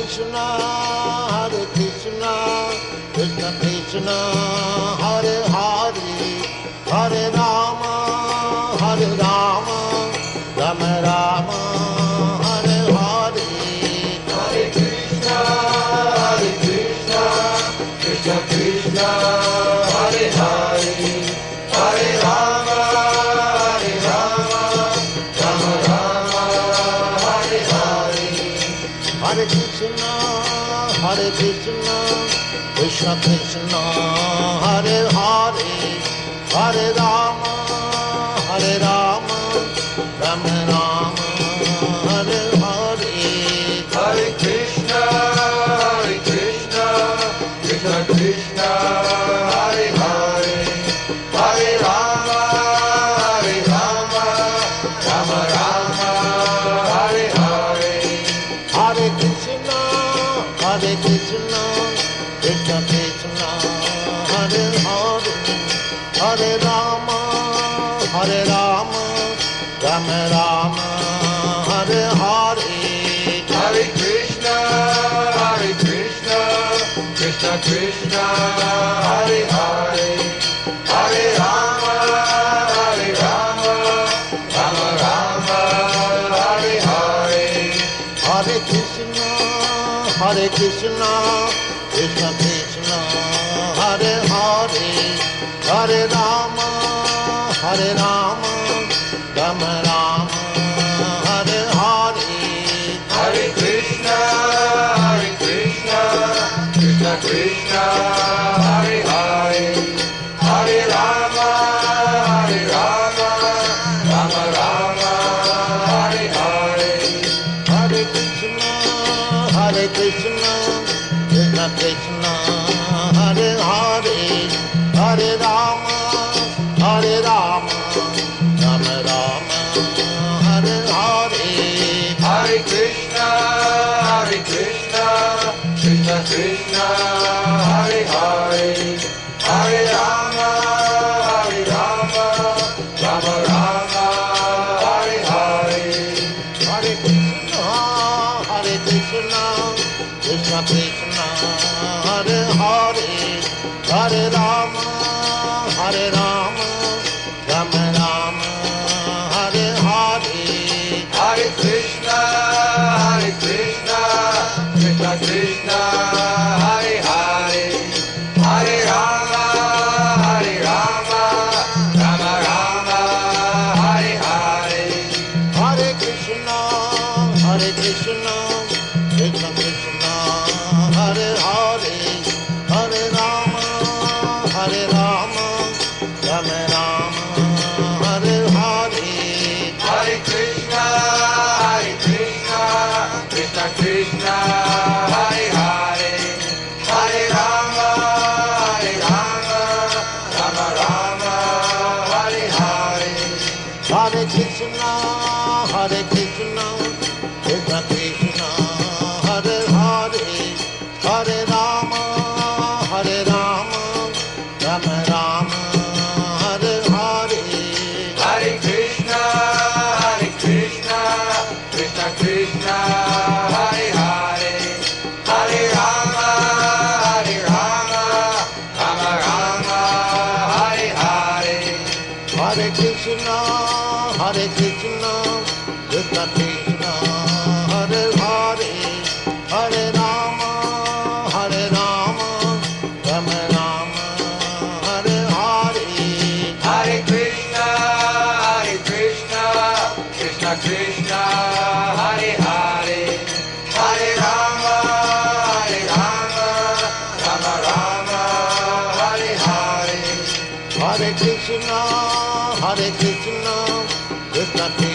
Krishna, Krishna Krishna, Hare Hare, Hare Rama, Rama Rama, Hare Hare. Hare Krishna, Krishna Krishna, Hare Hare, Hare Rama, Rama Rama, Hare Hare. Hare Krishna, Krishna Krishna, Hare Hare, Hare Rama, Rama Rama, Hare Hare. Hare Krishna, Krishna Krishna, Hare Hare, Hare Rama, Rama Rama, Hare Hare. Hare Krishna, Krishna Krishna, Hare Hare, Hare Rama, Rama Rama, Hare Hare. Hare Krishna, Krishna Krishna, Hare Hare, Hare Rama, Rama Rama, Hare Hare. Hare Krishna, Krishna Krishna, Hare Hare, Hare Rama, Rama Rama, Hare Hare. Hare Krishna, Krishna Krishna, Hare Hare, Hare Rama, Rama Rama, Hare Hare. Hare Krishna, Krishna Krishna, Hare Hare, Hare Rama, Rama Rama, Hare Hare. Hare Krishna, Krishna Krishna, Hare Hare, Hare Rama, Rama Rama, Hare Hare. Hare Krishna, Krishna Krishna, Hare Hare, Hare Rama, Rama Rama, Hare Hare. Hare Krishna, Krishna Krishna, Hare Hare, Hare Rama, Rama Rama, Hare Hare. Hare Krishna, Krishna Krishna, Hare Hare, Hare Rama, Rama Rama, Hare Hare. Hare Krishna, Krishna Krishna, Hare Hare, Hare Rama, Rama Rama, Hare Hare. Hare Krishna, Krishna Krishna, Hare Hare, Hare Rama, Rama Rama, Hare Hare. Hare Krishna, Krishna Krishna, Hare Hare, Hare Rama, Rama Rama, Hare Hare. Hare Krishna, Krishna Krishna, Hare Hare, Hare Rama, Rama Rama, Hare Hare. Hare Krishna, Krishna Krishna, Hare Hare, Hare Rama, Rama Rama, Hare Hare. Hare Krishna, Krishna Krishna,